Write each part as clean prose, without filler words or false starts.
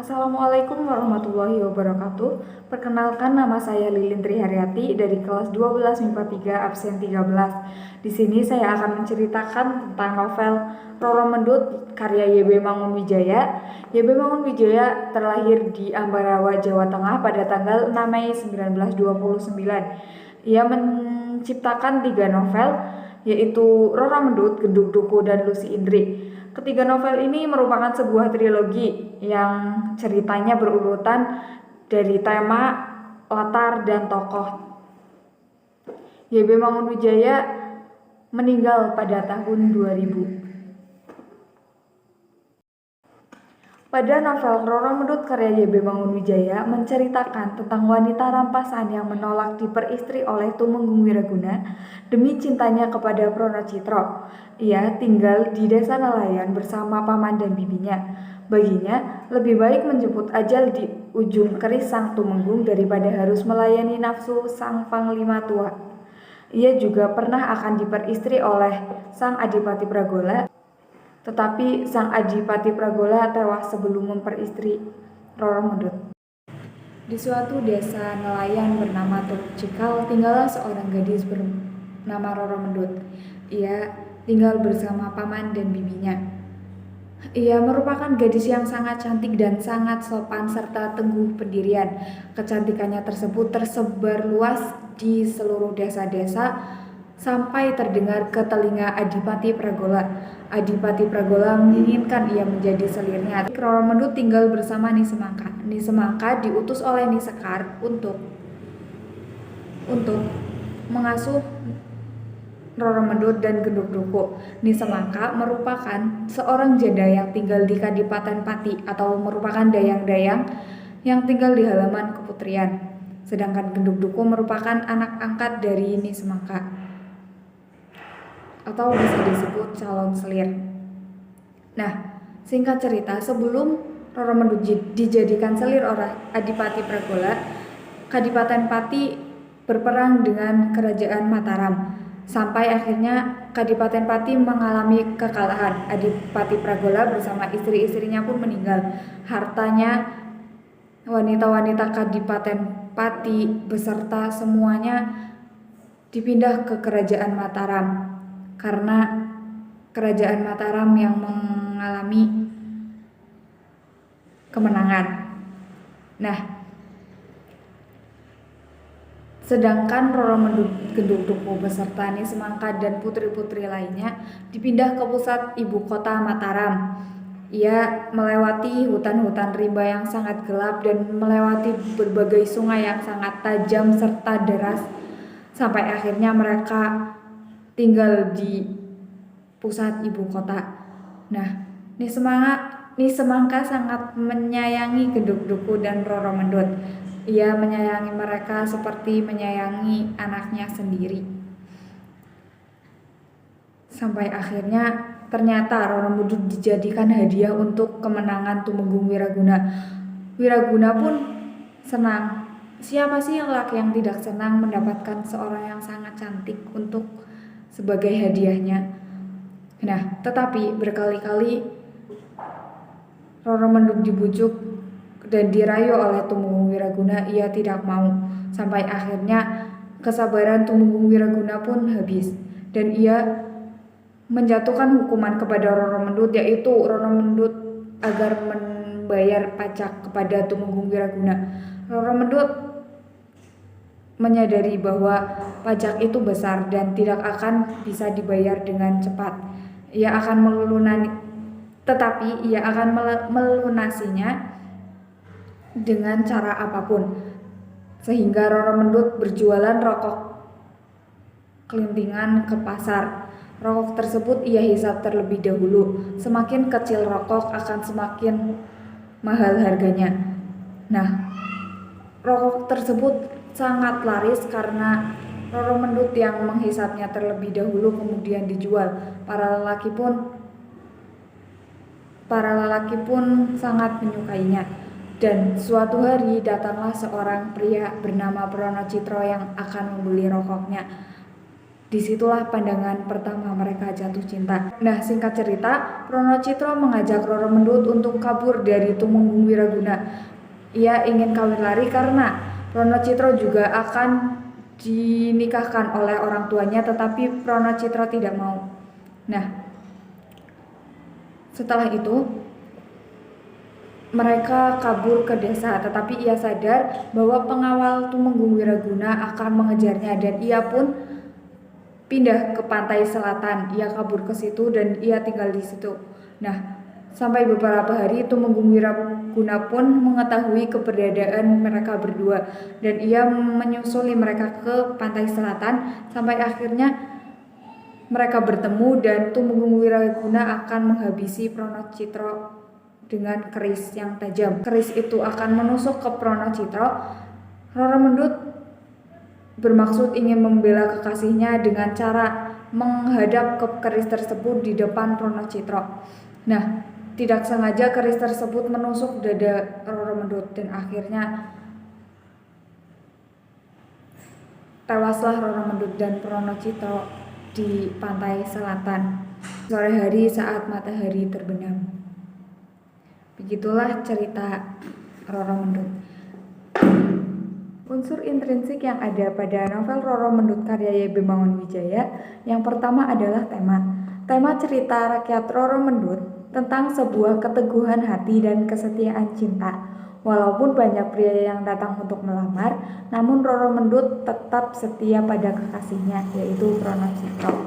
Assalamualaikum warahmatullahi wabarakatuh. Perkenalkan, nama saya Lilin Triharyati dari kelas 12 MIPA 3 absen 13. Di sini saya akan menceritakan tentang novel Roro Mendut karya Y.B. Mangunwijaya. Y.B. Mangunwijaya terlahir di Ambarawa, Jawa Tengah pada tanggal 6 Mei 1929. Ia menciptakan 3 novel, yaitu Roro Mendut, Genduk Duku, dan Lusi Indri. Ketiga novel ini merupakan sebuah trilogi yang ceritanya berurutan dari tema, latar, dan tokoh. Y.B. Mangunwijaya meninggal pada tahun 2000. Pada novel Roro Mendut karya Y.B. Mangunwijaya menceritakan tentang wanita rampasan yang menolak diperistri oleh Tumenggung Wiraguna demi cintanya kepada Pronocitro. Ia tinggal di desa nelayan bersama paman dan bibinya. Baginya, lebih baik menjemput ajal di ujung keris sang Tumenggung daripada harus melayani nafsu sang panglima tua. Ia juga pernah akan diperistri oleh sang Adipati Pragola, tetapi sang Adipati Pragola tewas sebelum memperistri Roro Mendut. Di suatu desa nelayan bernama Teluk Cikal, tinggallah seorang gadis bernama Roro Mendut. Ia tinggal bersama paman dan bibinya. Ia merupakan gadis yang sangat cantik dan sangat sopan serta tangguh pendirian. Kecantikannya tersebut tersebar luas di seluruh desa-desa sampai terdengar ke telinga Adipati Pragola. Adipati Pragola menginginkan ia menjadi selirnya. Roro Mendut tinggal bersama Nisemangka. Nisemangka diutus oleh Nisekar untuk mengasuh Roro Mendut dan Genduk Duku. Nisemangka merupakan seorang janda yang tinggal di Kadipaten Pati atau merupakan dayang-dayang yang tinggal di halaman keputrian. Sedangkan Genduk Duku merupakan anak angkat dari Nisemangka, atau bisa disebut calon selir. Nah, singkat cerita, sebelum Roro Mendut dijadikan selir oleh Adipati Pragola, Kadipaten Pati berperang dengan Kerajaan Mataram. Sampai akhirnya Kadipaten Pati mengalami kekalahan. Adipati Pragola bersama istri-istrinya pun meninggal. Hartanya, wanita-wanita Kadipaten Pati beserta semuanya dipindah ke Kerajaan Mataram, karena Kerajaan Mataram yang mengalami kemenangan. Nah, sedangkan Roro Mendut, Genduk Duku beserta Nisemangka dan putri-putri lainnya dipindah ke pusat ibu kota Mataram. Ia melewati hutan-hutan rimba yang sangat gelap dan melewati berbagai sungai yang sangat tajam serta deras, sampai akhirnya mereka tinggal di pusat ibu kota. Nah, Nisemangka sangat menyayangi Genduk Duku dan Roro Mendut. Ia menyayangi mereka seperti menyayangi anaknya sendiri. Sampai akhirnya ternyata Roro Mendut dijadikan hadiah untuk kemenangan Tumenggung Wiraguna. Wiraguna pun senang. Siapa sih laki yang tidak senang mendapatkan seorang yang sangat cantik untuk sebagai hadiahnya? Nah, tetapi berkali-kali Roro Mendut dibujuk dan dirayu oleh Tumenggung Wiraguna, ia tidak mau. Sampai akhirnya kesabaran Tumenggung Wiraguna pun habis dan ia menjatuhkan hukuman kepada Roro Mendut, yaitu Roro Mendut agar membayar pajak kepada Tumenggung Wiraguna. Roro Mendut menyadari bahwa pajak itu besar dan tidak akan bisa dibayar dengan cepat. Ia akan melunasinya dengan cara apapun. Sehingga Roro Mendut berjualan rokok kelintingan ke pasar. Rokok tersebut ia hisap terlebih dahulu. Semakin kecil rokok akan semakin mahal harganya. Nah, rokok tersebut sangat laris karena Roro Mendut yang menghisapnya terlebih dahulu kemudian dijual. Para lelaki pun sangat menyukainya. Dan suatu hari datanglah seorang pria bernama Pronocitro yang akan membeli rokoknya. Disitulah pandangan pertama mereka jatuh cinta. Nah, singkat cerita, Pronocitro mengajak Roro Mendut untuk kabur dari Tumenggung Wiraguna. Ia ingin kawin lari karena Pronocitro juga akan dinikahkan oleh orang tuanya, tetapi Pronocitro tidak mau. Nah, setelah itu mereka kabur ke desa, tetapi ia sadar bahwa pengawal Tumenggung Wiraguna akan mengejarnya dan ia pun pindah ke pantai selatan. Ia kabur ke situ dan ia tinggal di situ. Nah, sampai beberapa hari Tumenggung Wiraguna pun mengetahui keberadaan mereka berdua dan ia menyusuli mereka ke pantai selatan sampai akhirnya mereka bertemu dan Tumenggung Wiraguna akan menghabisi Pronocitro dengan keris yang tajam. Keris itu akan menusuk ke Pronocitro. Roro Mendut bermaksud ingin membela kekasihnya dengan cara menghadap ke keris tersebut di depan Pronocitro. Nah, tidak sengaja keris tersebut menusuk dada Roro Mendut dan akhirnya tewaslah Roro Mendut dan Pronocitro di pantai selatan sore hari saat matahari terbenam. Begitulah cerita Roro Mendut. Unsur intrinsik yang ada pada novel Roro Mendut karya Y.B. Mangunwijaya yang pertama adalah tema. Tema cerita rakyat Roro Mendut tentang sebuah keteguhan hati dan kesetiaan cinta. Walaupun banyak pria yang datang untuk melamar, namun Roro Mendut tetap setia pada kekasihnya, yaitu Pronocitro.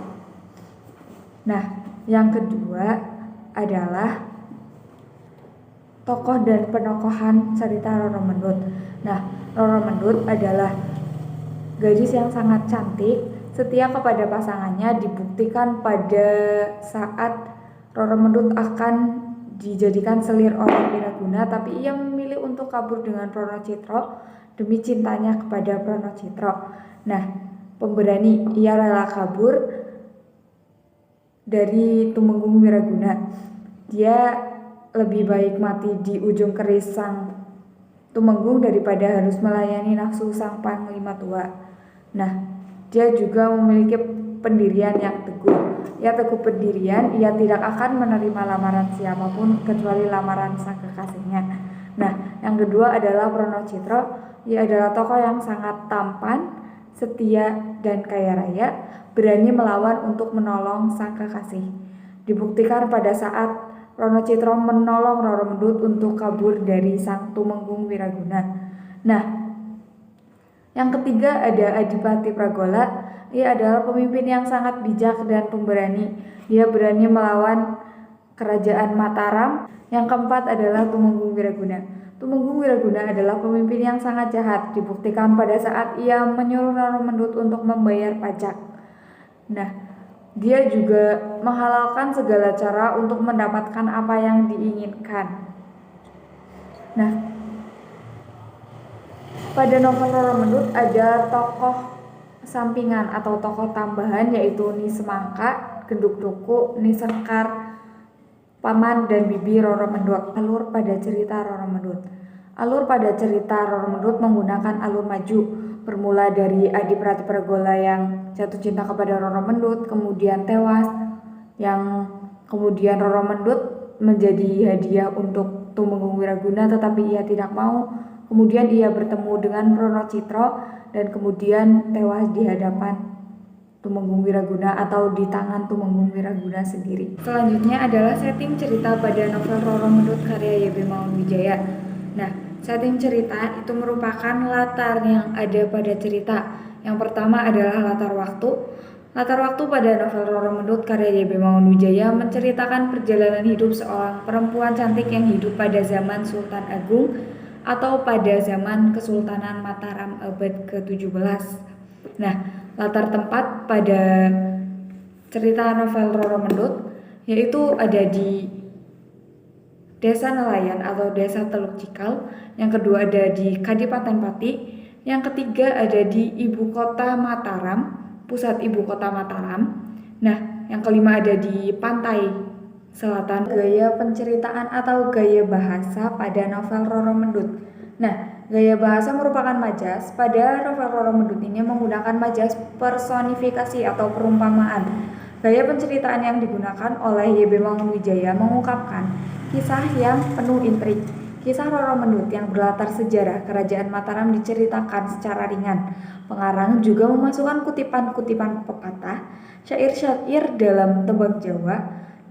Nah, yang kedua adalah tokoh dan penokohan cerita Roro Mendut. Nah, Roro Mendut adalah gadis yang sangat cantik, setia kepada pasangannya, dibuktikan pada saat Roro Mendut akan dijadikan selir oleh Wiraguna, tapi ia memilih untuk kabur dengan Pronocitro demi cintanya kepada Pronocitro. Nah, pemberani, ia rela kabur dari Tumenggung Wiraguna. Dia lebih baik mati di ujung keris sang Tumenggung daripada harus melayani nafsu sang panglima tua. Nah, dia juga memiliki pendirian yang teguh. Ia teguh pendirian, ia tidak akan menerima lamaran siapapun kecuali lamaran sang kekasihnya. Nah, yang kedua adalah Pronocitro. Ia adalah tokoh yang sangat tampan, setia dan kaya raya, berani melawan untuk menolong sang kekasih. Dibuktikan pada saat Pronocitro menolong Roro Mendut untuk kabur dari sang Tumenggung Wiraguna. Nah, yang ketiga ada Adipati Pragola. Ia adalah pemimpin yang sangat bijak dan pemberani. Dia berani melawan kerajaan Mataram. Yang keempat adalah Tumenggung Wiraguna. Tumenggung Wiraguna adalah pemimpin yang sangat jahat. Dibuktikan pada saat ia menyuruh Roro Mendut untuk membayar pajak. Nah, dia juga menghalalkan segala cara untuk mendapatkan apa yang diinginkan. Nah, pada novel Roro Mendut ada tokoh sampingan atau tokoh tambahan yaitu Ni Semangka, Genduk Duku, Ni Sekar, paman dan bibi Roro Mendut. Alur pada cerita Roro Mendut. Alur pada cerita Roro Mendut menggunakan alur maju, bermula dari Adipati Pragola yang jatuh cinta kepada Roro Mendut, kemudian tewas, yang kemudian Roro Mendut menjadi hadiah untuk Tumenggung Wiraguna tetapi ia tidak mau. Kemudian ia bertemu dengan Pronocitro dan kemudian tewas di hadapan Tumenggung Wiraguna atau di tangan Tumenggung Wiraguna sendiri. Selanjutnya adalah setting cerita pada novel Roro Mendut karya Y.B. Mangunwijaya. Nah, setting cerita itu merupakan latar yang ada pada cerita. Yang pertama adalah latar waktu. Latar waktu pada novel Roro Mendut karya Y.B. Mangunwijaya menceritakan perjalanan hidup seorang perempuan cantik yang hidup pada zaman Sultan Agung atau pada zaman Kesultanan Mataram abad ke-17. Nah, latar tempat pada cerita novel Roro Mendut yaitu ada di Desa Nelayan atau Desa Teluk Cikal, yang kedua ada di Kadipaten Pati, yang ketiga ada di ibu kota Mataram, pusat ibu kota Mataram. Nah, yang kelima ada di pantai selatan. Gaya penceritaan atau gaya bahasa pada novel Roro Mendut. Nah, gaya bahasa merupakan majas. Pada novel Roro Mendut ini menggunakan majas personifikasi atau perumpamaan. Gaya penceritaan yang digunakan oleh Y.B. Mangunwijaya mengungkapkan kisah yang penuh intrik. Kisah Roro Mendut yang berlatar sejarah Kerajaan Mataram diceritakan secara ringan. Pengarang juga memasukkan kutipan-kutipan pepatah, syair-syair dalam tembang Jawa,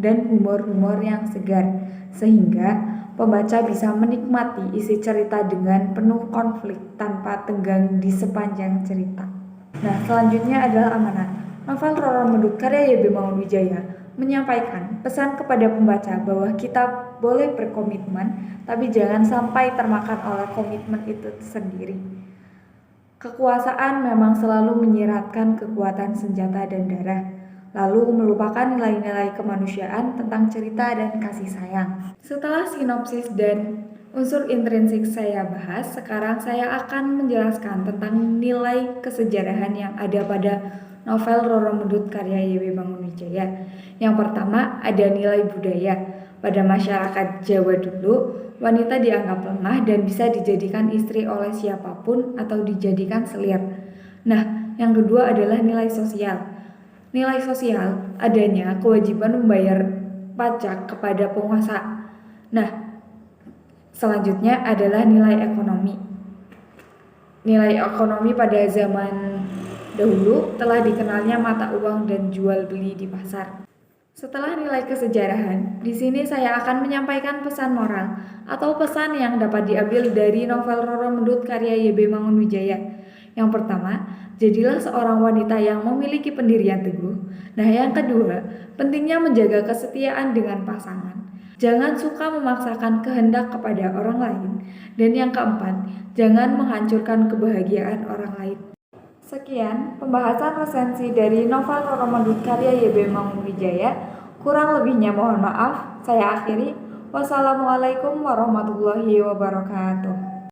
dan humor-humor yang segar, sehingga pembaca bisa menikmati isi cerita dengan penuh konflik tanpa tenggang di sepanjang cerita. Nah, selanjutnya adalah amanat. Novel Roro Mendut karya Y.B. Mangunwijaya menyampaikan pesan kepada pembaca bahwa kita boleh berkomitmen, tapi jangan sampai termakan oleh komitmen itu sendiri. Kekuasaan memang selalu menyiratkan kekuatan senjata dan darah, lalu melupakan nilai-nilai kemanusiaan tentang cerita dan kasih sayang. Setelah sinopsis dan unsur intrinsik saya bahas, sekarang saya akan menjelaskan tentang nilai kesejarahan yang ada pada novel Roro Mendut karya Y.B. Mangunwijaya. Yang pertama, ada nilai budaya. Pada masyarakat Jawa dulu, wanita dianggap lemah dan bisa dijadikan istri oleh siapapun atau dijadikan selir. Nah, yang kedua adalah nilai sosial. Nilai sosial adanya kewajiban membayar pajak kepada penguasa. Nah, selanjutnya adalah nilai ekonomi. Nilai ekonomi pada zaman dahulu telah dikenalnya mata uang dan jual beli di pasar. Setelah nilai kesejarahan, di sini saya akan menyampaikan pesan moral atau pesan yang dapat diambil dari novel Roro Mendut karya Y.B. Mangunwijaya. Yang pertama, jadilah seorang wanita yang memiliki pendirian teguh. Nah, yang kedua, pentingnya menjaga kesetiaan dengan pasangan. Jangan suka memaksakan kehendak kepada orang lain. Dan yang keempat, jangan menghancurkan kebahagiaan orang lain. Sekian pembahasan resensi dari novel Roro Mendut karya Y.B. Mangunwijaya. Kurang lebihnya mohon maaf. Saya akhiri. Wassalamualaikum warahmatullahi wabarakatuh.